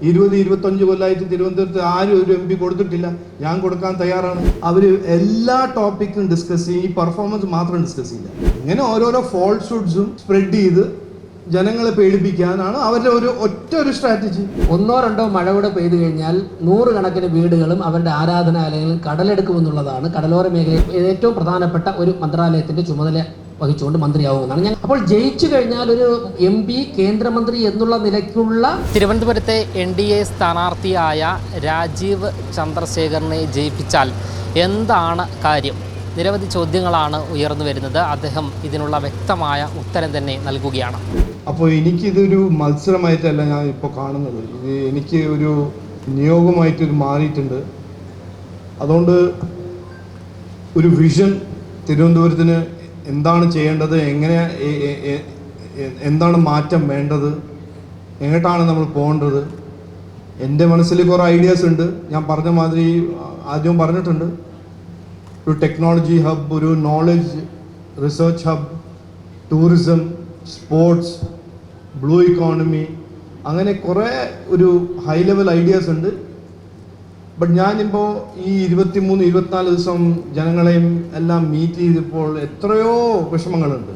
20-25 കൊല്ലമായിട്ട് തിരുവനന്തപുരത്ത് ആരും ഒരു MP കൊടുത്തിട്ടില്ല. ഞാൻ കൊടുക്കാൻ തയ്യാറാണ്. അവർ എല്ലാ ടോപ്പിക്കും ഡിസ്കസ് ചെയ്യും, ഈ പെർഫോമൻസ് മാത്രം ഡിസ്കസ് ചെയ്യില്ല. ഇങ്ങനെ ഓരോരോ ഫോൾസ്ഹുഡ്സും സ്പ്രെഡ് ചെയ്ത് ജനങ്ങളെ പേടിപ്പിക്കാനാണ് അവരുടെ ഒരു സ്ട്രാറ്റജി. ഒന്നോ രണ്ടോ മഴ കൂടെ പെയ്തു കഴിഞ്ഞാൽ 100 കണക്കിന് വീടുകളും അവരുടെ ആരാധനാലയങ്ങളും കടലെടുക്കുമെന്നുള്ളതാണ് കടലോര മേഖലയിൽ ഏറ്റവും പ്രധാനപ്പെട്ട ഒരു മന്ത്രാലയത്തിന്റെ ചുമതല വഹിച്ചുകൊണ്ട് മന്ത്രിയാവുമെന്നാണ് ഞാൻ. അപ്പോൾ ജയിച്ചു കഴിഞ്ഞാൽ ഒരു MP കേന്ദ്രമന്ത്രി എന്നുള്ള നിലയ്ക്കുള്ള തിരുവനന്തപുരത്തെ NDA സ്ഥാനാർത്ഥിയായ രാജീവ് ചന്ദ്രശേഖറിനെ ജയിപ്പിച്ചാൽ എന്താണ് കാര്യം? നിരവധി ചോദ്യങ്ങളാണ് ഉയർന്നു വരുന്നത്. അദ്ദേഹം ഇതിനുള്ള വ്യക്തമായ ഉത്തരം തന്നെ നൽകുകയാണ്. അപ്പോൾ എനിക്കിതൊരു മത്സരമായിട്ടല്ല ഞാൻ ഇപ്പോൾ കാണുന്നത്. ഇത് എനിക്ക് ഒരു നിയോഗമായിട്ട് മാറിയിട്ടുണ്ട്. അതുകൊണ്ട് ഒരു വിഷൻ, തിരുവനന്തപുരത്തിന് എന്താണ് ചെയ്യേണ്ടത്, എന്താണ് മാറ്റം വേണ്ടത്, എങ്ങോട്ടാണ് നമ്മൾ പോകേണ്ടത്, എൻ്റെ മനസ്സിൽ കുറേ ഐഡിയാസ് ഉണ്ട്. ഞാൻ പറഞ്ഞ മാതിരി ആദ്യം പറഞ്ഞിട്ടുണ്ട്, ഒരു ടെക്നോളജി ഹബ്, ഒരു knowledge research hub, tourism, sports, blue economy, അങ്ങനെ കുറേ ഒരു ഹൈ ലെവൽ ഐഡിയാസ് ഉണ്ട്. ബട്ട് ഞാനിപ്പോൾ ഈ 23-24 ദിവസം ജനങ്ങളെയും എല്ലാം മീറ്റ് ചെയ്തപ്പോൾ എത്രയോ വിഷമങ്ങളുണ്ട്.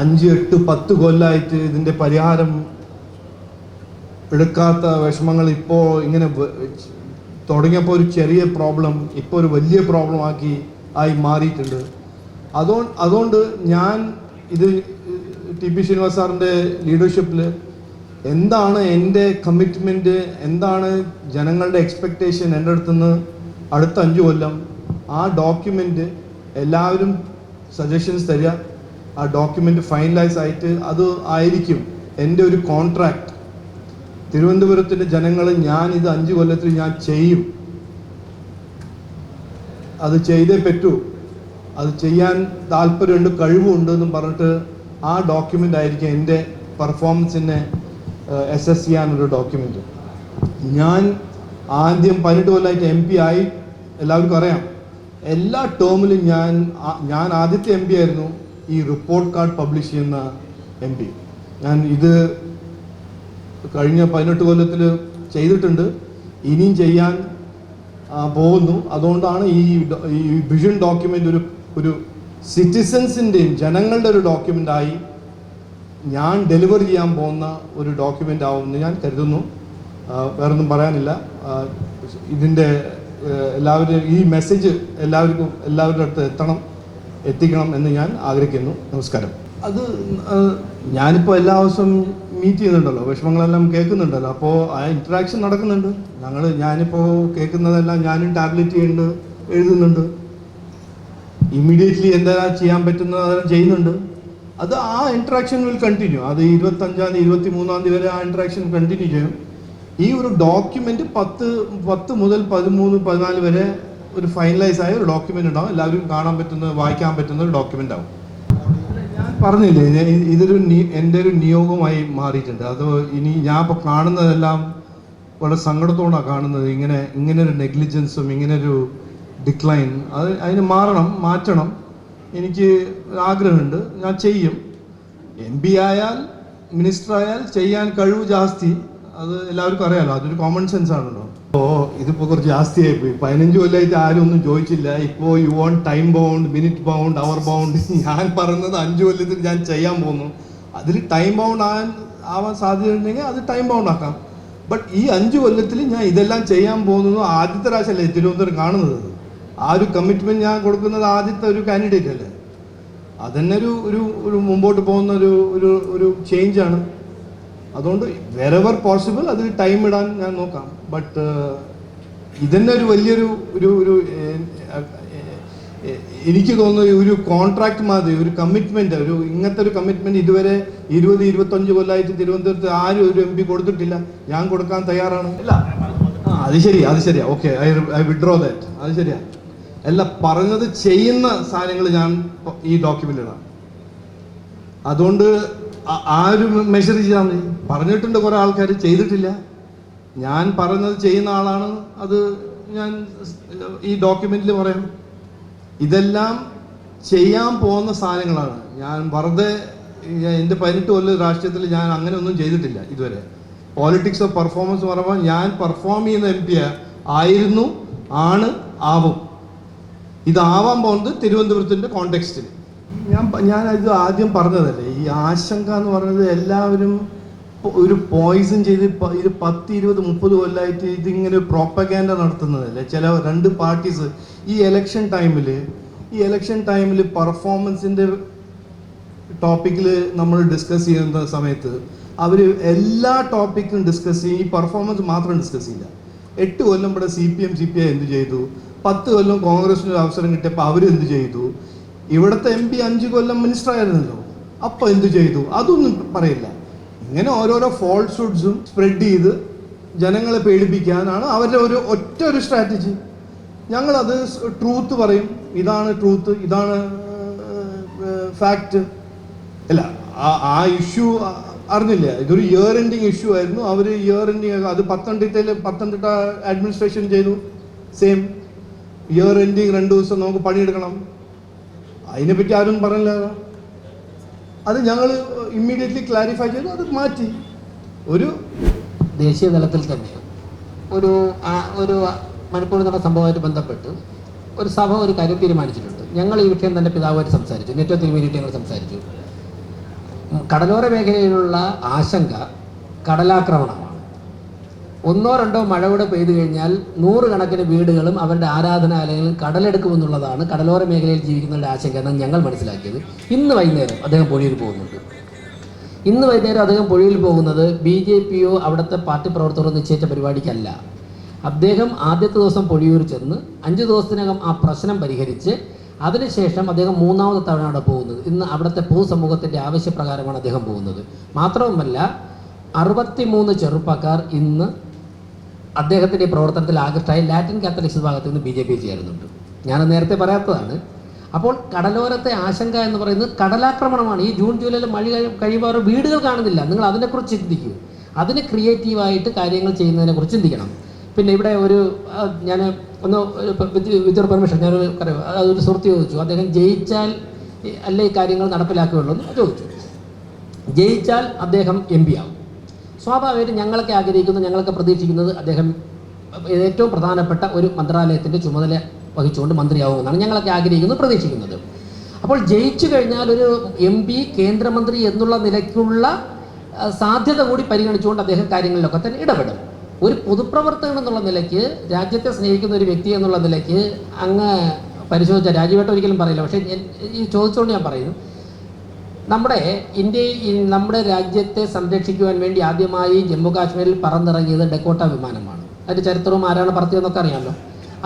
5, 8, 10 കൊല്ലമായിട്ട് ഇതിൻ്റെ പരിഹാരം എടുക്കാത്ത വിഷമങ്ങൾ ഇപ്പോൾ ഇങ്ങനെ തുടങ്ങിയപ്പോൾ ഒരു ചെറിയ പ്രോബ്ലം ഇപ്പോൾ ഒരു വലിയ പ്രോബ്ലം ആയി മാറിയിട്ടുണ്ട്. അതുകൊണ്ട് ഞാൻ ഇത് TP ശ്രീനിവാസ് സാറിൻ്റെ ലീഡർഷിപ്പിൽ എന്താണ് എൻ്റെ കമ്മിറ്റ്മെൻറ്റ്, എന്താണ് ജനങ്ങളുടെ എക്സ്പെക്റ്റേഷൻ എൻ്റെ അടുത്തുനിന്ന് അടുത്ത 5 കൊല്ലം, ആ ഡോക്യുമെൻ്റ് എല്ലാവരും സജഷൻസ് തരിക. ആ ഡോക്യുമെൻ്റ് ഫൈനലൈസ് ആയിട്ട് അത് ആയിരിക്കും എൻ്റെ ഒരു കോൺട്രാക്റ്റ്. തിരുവനന്തപുരത്തിൻ്റെ ജനങ്ങൾ ഞാൻ ഇത് 5 കൊല്ലത്തിൽ ഞാൻ ചെയ്യും, അത് ചെയ്തേ പറ്റൂ, അത് ചെയ്യാൻ താല്പര്യമുണ്ട്, കഴിവുണ്ടെന്നും പറഞ്ഞിട്ട് ആ ഡോക്യുമെൻ്റ് ആയിരിക്കും എൻ്റെ പെർഫോമൻസിനെ അസസ് ചെയ്യാനൊരു ഡോക്യുമെൻ്റ്. ഞാൻ ആദ്യം 18 കൊല്ലമായിട്ട് MP ആയി, എല്ലാവർക്കും അറിയാം. എല്ലാ ടേമിലും ഞാൻ ആദ്യത്തെ MP ആയിരുന്നു ഈ റിപ്പോർട്ട് കാർഡ് പബ്ലിഷ് ചെയ്യുന്ന MP. ഞാൻ ഇത് കഴിഞ്ഞ 18 കൊല്ലത്തിൽ ചെയ്തിട്ടുണ്ട്, ഇനിയും ചെയ്യാൻ പോകുന്നു. അതുകൊണ്ടാണ് ഈ വിഷൻ ഡോക്യുമെൻ്റ് ഒരു സിറ്റിസൻസിൻ്റെയും ജനങ്ങളുടെ ഒരു ഡോക്യുമെൻ്റായി ഞാൻ ഡെലിവർ ചെയ്യാൻ പോകുന്ന ഒരു ഡോക്യുമെൻ്റ് ആവുമെന്ന് ഞാൻ കരുതുന്നു. വേറൊന്നും പറയാനില്ല. ഇതിൻ്റെ എല്ലാവരും ഈ മെസ്സേജ് എല്ലാവരുടെ അടുത്ത് എത്തിക്കണം എന്ന് ഞാൻ ആഗ്രഹിക്കുന്നു. നമസ്കാരം. അത് ഞാനിപ്പോൾ എല്ലാ ദിവസവും മീറ്റ് ചെയ്യുന്നുണ്ടല്ലോ, വിഷമങ്ങളെല്ലാം കേൾക്കുന്നുണ്ടല്ലോ, അപ്പോൾ ആ ഇൻട്രാക്ഷൻ നടക്കുന്നുണ്ട്. ഞാനിപ്പോൾ കേൾക്കുന്നതെല്ലാം ഞാനും ടാബ്ലറ്റ് ചെയ്യുന്നുണ്ട്, എഴുതുന്നുണ്ട്. ഇമ്മീഡിയറ്റ്ലി എന്താ ചെയ്യാൻ പറ്റുന്നത് അതെല്ലാം ചെയ്യുന്നുണ്ട്. അത് ആ ഇൻട്രാക്ഷൻ വിൽ കണ്ടിന്യൂ. അത് 25-ാം തീയതി 23-ാം തീയതി വരെ ആ ഇൻട്രാക്ഷൻ കണ്ടിന്യൂ ചെയ്യും. ഈ ഒരു ഡോക്യുമെൻ്റ് 10 മുതൽ 13-14 വരെ ഒരു ഫൈനലൈസ് ആയ ഒരു ഡോക്യുമെൻ്റ് ഉണ്ടാവും. എല്ലാവരും കാണാൻ പറ്റുന്ന, വായിക്കാൻ പറ്റുന്ന ഒരു ഡോക്യുമെൻ്റ് ആവും. ഞാൻ പറഞ്ഞില്ലേ, എൻ്റെ ഒരു നിയോഗമായി മാറിയിട്ടുണ്ട്. അത് ഇനി ഞാൻ ഇപ്പോൾ കാണുന്നതെല്ലാം വളരെ സങ്കടത്തോടാണ് കാണുന്നത്. ഇങ്ങനെ ഒരു നെഗ്ലിജൻസും ഇങ്ങനൊരു ഡിക്ലൈൻ, അതിന് മാറ്റണം. എനിക്ക് ആഗ്രഹമുണ്ട്, ഞാൻ ചെയ്യും. MP ആയാൽ, മിനിസ്റ്റർ ആയാൽ ചെയ്യാൻ കഴിവ് ജാസ്തി, അത് എല്ലാവർക്കും അറിയാമല്ലോ, അതൊരു കോമൺ സെൻസ് ആണല്ലോ. അപ്പോൾ ഇതിപ്പോൾ കുറച്ച് ജാസ്തിയായി പോയി. 15 കൊല്ലമായിട്ട് ആരും ഒന്നും ചോദിച്ചില്ല. ഇപ്പോൾ you want time bound, minute bound, hour bound. ഞാൻ പറയുന്നത് 5 കൊല്ലത്തിൽ ഞാൻ ചെയ്യാൻ പോകുന്നു. അതിൽ ടൈം ബൗണ്ട് ആവാൻ സാധ്യതയുണ്ടെങ്കിൽ അത് ടൈം ബൗണ്ട് ആക്കാം. ബട്ട് ഈ 5 കൊല്ലത്തിൽ ഞാൻ ഇതെല്ലാം ചെയ്യാൻ പോകുന്നത് ആദ്യത്തെ പ്രാവശ്യമല്ലേ തിരുവനന്തപുരം കാണുന്നത്. ആ ഒരു കമ്മിറ്റ്മെൻറ്റ് ഞാൻ കൊടുക്കുന്നത് ആദ്യത്തെ ഒരു കാൻഡിഡേറ്റ് അല്ലേ. അതന്നെ ഒരു മുമ്പോട്ട് പോകുന്ന ഒരു ചേഞ്ചാണ്. അതുകൊണ്ട് വെറെവർ പോസിബിൾ അതിൽ ടൈം ഇടാൻ ഞാൻ നോക്കാം. ബട്ട് ഇതന്നെ ഒരു വലിയൊരു എനിക്ക് തോന്നുന്നു ഒരു കോൺട്രാക്ട് മാതിരി ഒരു കമ്മിറ്റ്മെൻറ്റ്, ഇങ്ങനത്തെ ഒരു കമ്മിറ്റ്മെൻറ്റ് ഇതുവരെ 20-25 കൊല്ലമായിട്ട് തിരുവനന്തപുരത്ത് ആരും ഒരു MP കൊടുത്തിട്ടില്ല. ഞാൻ കൊടുക്കാൻ തയ്യാറാണ്. ഇല്ല, അത് ശരിയാ. Okay, I withdraw that. അത് ശരിയാ. എല്ലാം പറഞ്ഞത് ചെയ്യുന്ന സാധനങ്ങൾ ഞാൻ ഈ ഡോക്യുമെൻ്റ് ഇടാം. അതുകൊണ്ട് ആരും മെഷർ ചെയ്താൽ മതി. പറഞ്ഞിട്ടുണ്ട് കുറേ ആൾക്കാർ, ചെയ്തിട്ടില്ല. ഞാൻ പറഞ്ഞത് ചെയ്യുന്ന ആളാണ്, അത് ഞാൻ ഈ ഡോക്യുമെന്റിൽ പറയാം. ഇതെല്ലാം ചെയ്യാൻ പോകുന്ന സാധനങ്ങളാണ്. ഞാൻ വെറുതെ എൻ്റെ 18 കൊല്ലം രാഷ്ട്രീയത്തിൽ ഞാൻ അങ്ങനെ ഒന്നും ചെയ്തിട്ടില്ല ഇതുവരെ. പോളിറ്റിക്സ് ഓഫ് പെർഫോമൻസ് എന്ന് പറയുമ്പോൾ ഞാൻ പെർഫോം ചെയ്യുന്ന എം പി ആയിരുന്നു, ആണ്, ആവും. ഇതാവാൻ പോകുന്നത് തിരുവനന്തപുരത്തിൻ്റെ കോണ്ടെക്സ്റ്റിൽ. ഞാൻ ഇത് ആദ്യം പറഞ്ഞതല്ലേ, ഈ ആശങ്ക എന്ന് പറയുന്നത് എല്ലാവരും ഒരു പോയിസൺ ചെയ്ത് ഇത് 10, 20, 30 കൊല്ലമായിട്ട് ഇതിങ്ങനെ പ്രോപ്പഗാൻഡ നടത്തുന്നതല്ലേ ചില 2 പാർട്ടീസ്. ഈ ഇലക്ഷൻ ടൈമിൽ പെർഫോമൻസിൻ്റെ ടോപ്പിക്കിൽ നമ്മൾ ഡിസ്കസ് ചെയ്യുന്ന സമയത്ത് അവർ എല്ലാ ടോപ്പിക്കും ഡിസ്കസ് ചെയ്യും, ഈ പെർഫോമൻസ് മാത്രം ഡിസ്കസ് ചെയ്യില്ല. 8 കൊല്ലം ഇവിടെ CPI എന്ത് ചെയ്തു, 10 കൊല്ലം കോൺഗ്രസിന് അവസരം കിട്ടിയപ്പോൾ അവരെന്ത് ചെയ്തു, ഇവിടുത്തെ MP 5 കൊല്ലം മിനിസ്റ്റർ ആയിരുന്നല്ലോ, അപ്പോൾ എന്ത് ചെയ്തു, അതൊന്നും പറയില്ല. ഇങ്ങനെ ഓരോരോ ഫോൾസ്ഹുഡ്സും സ്പ്രെഡ് ചെയ്ത് ജനങ്ങളെ പേടിപ്പിക്കാനാണ് അവരുടെ ഒരു സ്ട്രാറ്റജി. ഞങ്ങളത് ട്രൂത്ത് പറയും, ഇതാണ് ട്രൂത്ത്, ഇതാണ് ഫാക്റ്റ്. അല്ല, ആ ഇഷ്യൂ അറിഞ്ഞില്ല, ഇതൊരു ഇയർ എൻഡിങ് ഇഷ്യൂ ആയിരുന്നു. അവർ ഇയർ എൻഡിങ് അത് പത്തനംതിട്ട അഡ്മിനിസ്ട്രേഷൻ ചെയ്തു. സെയിം ഇയർ എൻഡിങ് 2 ദിവസം നമുക്ക് പണിയെടുക്കണം, അതിനെപ്പറ്റി ആരും പറഞ്ഞില്ല. അത് ഞങ്ങൾ ഇമ്മീഡിയറ്റ്ലി ക്ലാരിഫൈ ചെയ്തു, അത് മാറ്റി. ഒരു ദേശീയ തലത്തിൽ തന്നെ ഒരു മണിപ്പൂർ എന്ന സംഭവമായിട്ട് ബന്ധപ്പെട്ട് ഒരു സഭ ഒരു കാര്യം തീരുമാനിച്ചിട്ടുണ്ട്. ഞങ്ങൾ ഈ വിഷയം തന്നെ പിതാവുമായിട്ട് സംസാരിച്ചു, നെറ്റ്വർക്കിന് വേണ്ടിയിട്ട് ഞങ്ങൾ സംസാരിച്ചു. കടലോര മേഖലയിലുള്ള ആശങ്ക കടലാക്രമണമാണ്. 1 or 2 മഴ കൂടെ പെയ്തു കഴിഞ്ഞാൽ 100 കണക്കിന് വീടുകളും അവരുടെ ആരാധനാലയങ്ങളും കടലെടുക്കുമെന്നുള്ളതാണ് കടലോര മേഖലയിൽ ജീവിക്കുന്നവരുടെ ആശങ്ക എന്നാണ് ഞങ്ങൾ മനസ്സിലാക്കിയത്. ഇന്ന് വൈകുന്നേരം അദ്ദേഹം പൊഴിയിൽ പോകുന്നുണ്ട്. ഇന്ന് വൈകുന്നേരം അദ്ദേഹം പൊഴിയിൽ പോകുന്നത് BJPയോ അവിടുത്തെ പാർട്ടി പ്രവർത്തകരോ നിശ്ചയിച്ച പരിപാടിക്കല്ല. അദ്ദേഹം ആദ്യത്തെ ദിവസം പൊഴിയൂർ ചെന്ന് 5 ദിവസത്തിനകം ആ പ്രശ്നം പരിഹരിച്ച് അതിനുശേഷം അദ്ദേഹം 3ാമത്തെ തവണ അവിടെ പോകുന്നത്. ഇന്ന് അവിടുത്തെ പൊതുസമൂഹത്തിൻ്റെ ആവശ്യപ്രകാരമാണ് അദ്ദേഹം പോകുന്നത്. മാത്രവുമല്ല 63 ചെറുപ്പക്കാർ ഇന്ന് അദ്ദേഹത്തിൻ്റെ പ്രവർത്തനത്തിൽ ആകൃഷ്ടമായി ലാറ്റിൻ കാത്തലിക്സ് വിഭാഗത്തിൽ നിന്ന് BJP ചേരുന്നുണ്ട്. ഞാൻ നേരത്തെ പറയാത്തതാണ്. അപ്പോൾ കടലോരത്തെ ആശങ്ക എന്ന് പറയുന്നത് കടലാക്രമണമാണ്. ഈ ജൂൺ ജൂലൈയിൽ മഴ കഴിയുമ്പോൾ വീടുകൾ കാണുന്നില്ല. നിങ്ങൾ അതിനെക്കുറിച്ച് ചിന്തിക്കൂ. അതിന് ക്രിയേറ്റീവായിട്ട് കാര്യങ്ങൾ ചെയ്യുന്നതിനെക്കുറിച്ച് ചിന്തിക്കണം. പിന്നെ ഇവിടെ ഞാൻ ഒന്ന് വിത്ത് പെർമിഷൻ അതൊരു സുഹൃത്ത് ചോദിച്ചു, അദ്ദേഹം ജയിച്ചാൽ അല്ലേ ഈ കാര്യങ്ങൾ നടപ്പിലാക്കുകയുള്ളൂ എന്ന് ചോദിച്ചു. ജയിച്ചാൽ അദ്ദേഹം MP ആവും. സ്വാഭാവികമായിട്ടും ഞങ്ങളൊക്കെ ആഗ്രഹിക്കുന്നു, ഞങ്ങളൊക്കെ പ്രതീക്ഷിക്കുന്നത് അദ്ദേഹം ഏറ്റവും പ്രധാനപ്പെട്ട ഒരു മന്ത്രാലയത്തിൻ്റെ ചുമതല വഹിച്ചുകൊണ്ട് മന്ത്രിയാവുമെന്നാണ് ഞങ്ങളൊക്കെ ആഗ്രഹിക്കുന്നത്, പ്രതീക്ഷിക്കുന്നത്. അപ്പോൾ ജയിച്ചു കഴിഞ്ഞാൽ ഒരു MP കേന്ദ്രമന്ത്രി എന്നുള്ള നിലയ്ക്കുള്ള സാധ്യത കൂടി പരിഗണിച്ചുകൊണ്ട് അദ്ദേഹം കാര്യങ്ങളിലൊക്കെ തന്നെ ഇടപെടും. ഒരു പൊതുപ്രവർത്തകൻ എന്നുള്ള നിലയ്ക്ക്, രാജ്യത്തെ സ്നേഹിക്കുന്ന ഒരു വ്യക്തി എന്നുള്ള നിലയ്ക്ക് അങ്ങ് പരിശോധിച്ച രാജ്യമായിട്ട് ഒരിക്കലും പറയില്ല. പക്ഷേ ഈ ചോദിച്ചുകൊണ്ട് ഞാൻ പറയുന്നു, നമ്മുടെ രാജ്യത്തെ സംരക്ഷിക്കുവാൻ വേണ്ടി ആദ്യമായി ജമ്മു കാശ്മീരിൽ പറന്നിറങ്ങിയത് ഡെക്കോട്ട വിമാനമാണ്. അതിൻ്റെ ചരിത്രവും ആരാണ് പറത്തിയതെന്നൊക്കെ അറിയാമല്ലോ.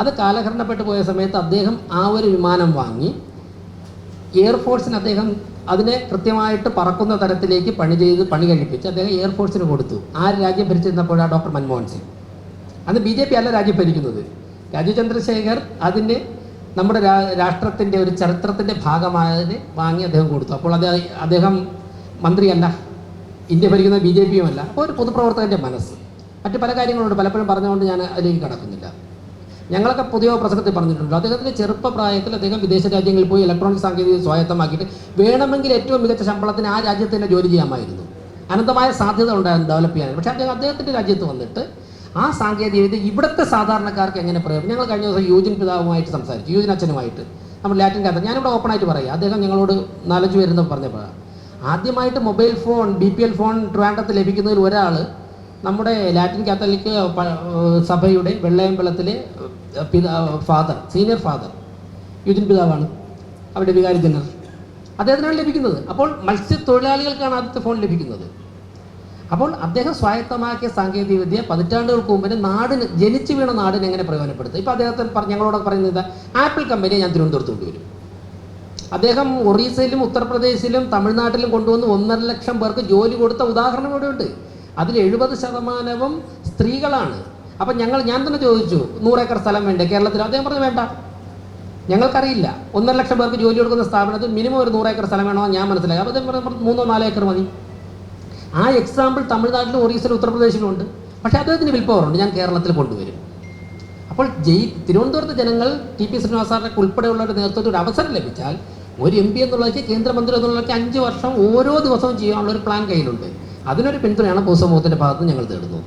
അത് കാലഹരണപ്പെട്ടു പോയ സമയത്ത് അദ്ദേഹം ആ ഒരു വിമാനം വാങ്ങി എയർഫോഴ്സിന് അദ്ദേഹം അതിനെ കൃത്യമായിട്ട് പറക്കുന്ന തരത്തിലേക്ക് പണി കഴിപ്പിച്ച് അദ്ദേഹം എയർഫോഴ്സിന് കൊടുത്തു. രാജ്യം ഭരിച്ചിരുന്നപ്പോഴാണ് ഡോക്ടർ മൻമോഹൻ സിംഗ്. അന്ന് BJP അല്ല രാജ്യം ഭരിക്കുന്നത്. രാജീവ് ചന്ദ്രശേഖർ അതിൻ്റെ നമ്മുടെ രാഷ്ട്രത്തിൻ്റെ ഒരു ചരിത്രത്തിൻ്റെ ഭാഗമായതിനെ വാങ്ങി അദ്ദേഹം കൊടുത്തു. അപ്പോൾ അദ്ദേഹം മന്ത്രിയല്ല, ഇന്ത്യ ഭരിക്കുന്ന BJPയും അല്ല. അപ്പോൾ ഒരു പൊതുപ്രവർത്തകൻ്റെ മനസ്സ്. മറ്റ് പല കാര്യങ്ങളുണ്ട്, പലപ്പോഴും പറഞ്ഞുകൊണ്ട് ഞാൻ അതിലേക്ക് കടക്കുന്നില്ല. ഞങ്ങളൊക്കെ പുതിയ പ്രസംഗത്തിൽ പറഞ്ഞിട്ടുണ്ട്, അദ്ദേഹത്തിൻ്റെ ചെറുപ്പപ്രായത്തിൽ അദ്ദേഹം വിദേശ രാജ്യങ്ങളിൽ പോയി ഇലക്ട്രോണിക് സാങ്കേതിക സ്വായത്തമാക്കിയിട്ട് വേണമെങ്കിൽ ഏറ്റവും മികച്ച ശമ്പളത്തിന് ആ രാജ്യത്ത് തന്നെ ജോലി ചെയ്യാമായിരുന്നു. അനന്തമായ സാധ്യത ഉണ്ടായിരുന്നു ഡെവലപ്പ് ചെയ്യാൻ. പക്ഷേ അദ്ദേഹത്തിൻ്റെ രാജ്യത്ത് വന്നിട്ട് ആ സാങ്കേതികവിദ്യ ഇവിടുത്തെ സാധാരണക്കാർക്ക് എങ്ങനെ പ്രയോജനം. ഞങ്ങൾ കഴിഞ്ഞ ദിവസം യൂജിൻ പിതാവുമായിട്ട് സംസാരിച്ചു, യൂജിൻ അച്ഛനുമായിട്ട്, നമ്മൾ ലാറ്റിൻ കാത്ത. ഞാനിവിടെ ഓപ്പണായിട്ട് പറയാം, അദ്ദേഹം ഞങ്ങളോട് 4-5 പേരെന്ന് പറഞ്ഞപ്പോഴാണ് ആദ്യമായിട്ട് മൊബൈൽ ഫോൺ BPL ഫോൺ ട്രിവാൻഡ്രത്ത് ലഭിക്കുന്നതിൽ ഒരാൾ നമ്മുടെ ലാറ്റിൻ കാത്തലിക് സഭയുടെ വെള്ളയമ്പലത്തിലെ സീനിയർ ഫാദർ യൂജിൻ പിതാവാണ്, അവിടെ വികാരി ജനറൽ. അദ്ദേഹത്തിനാണ് ലഭിക്കുന്നത്. അപ്പോൾ മത്സ്യത്തൊഴിലാളികൾക്കാണ് ആദ്യത്തെ ഫോൺ ലഭിക്കുന്നത്. അപ്പോൾ അദ്ദേഹം സ്വായത്തമാക്കിയ സാങ്കേതികവിദ്യ പതിറ്റാണ്ടുകൾക്ക് മുമ്പിന് ജനിച്ചു വീണ നാടിനെ എങ്ങനെ പ്രയോജനപ്പെടുത്തും. ഇപ്പോൾ അദ്ദേഹത്തിന് ഞങ്ങളോട് പറയുന്നത് ആപ്പിൾ കമ്പനിയെ ഞാൻ തിരുവനന്തപുരത്ത് കൊണ്ടുവരും. അദ്ദേഹം ഒറീസയിലും ഉത്തർപ്രദേശിലും തമിഴ്നാട്ടിലും കൊണ്ടുവന്ന് 1.5 ലക്ഷം പേർക്ക് ജോലി കൊടുത്ത ഉദാഹരണം ഇവിടെ ഉണ്ട്. അതിൽ 70% സ്ത്രീകളാണ്. അപ്പം ഞാൻ തന്നെ ചോദിച്ചു, 100 ഏക്കർ സ്ഥലം വേണ്ടേ കേരളത്തിൽ? അദ്ദേഹം പറഞ്ഞു വേണ്ട, ഞങ്ങൾക്കറിയില്ല. 1.5 ലക്ഷം പേർക്ക് ജോലി കൊടുക്കുന്ന സ്ഥാപനത്തിൽ മിനിമം ഒരു 100 ഏക്കർ സ്ഥലം വേണമെന്ന് ഞാൻ മനസ്സിലാക്കി. അപ്പോൾ അദ്ദേഹം പറഞ്ഞു 3-4 ഏക്കർ മതി. ആ എക്സാമ്പിൾ തമിഴ്നാട്ടിലും ഒറീസയിലും ഉത്തർപ്രദേശിലും ഉണ്ട്. പക്ഷേ അദ്ദേഹത്തിന് വിൽ പവറുണ്ട്, ഞാൻ കേരളത്തിൽ കൊണ്ടുവരും. അപ്പോൾ തിരുവനന്തപുരത്ത് ജനങ്ങൾ TP ശ്രീനിവാസനൊക്കെ ഉൾപ്പെടെയുള്ളവരുടെ നേതൃത്വത്തിൽ ഒരു അവസരം ലഭിച്ചാൽ ഒരു MP എന്നുള്ളതൊക്കെ കേന്ദ്രമന്ത്രി എന്നുള്ളതൊക്കെ 5 വർഷം ഓരോ ദിവസവും ചെയ്യാനുള്ള ഒരു പ്ലാൻ കയ്യിലുണ്ട്. അതിനൊരു പിന്തുണയാണ് പൊതുസമൂഹത്തിൻ്റെ ഭാഗത്ത് ഞങ്ങൾ തേടുന്നത്.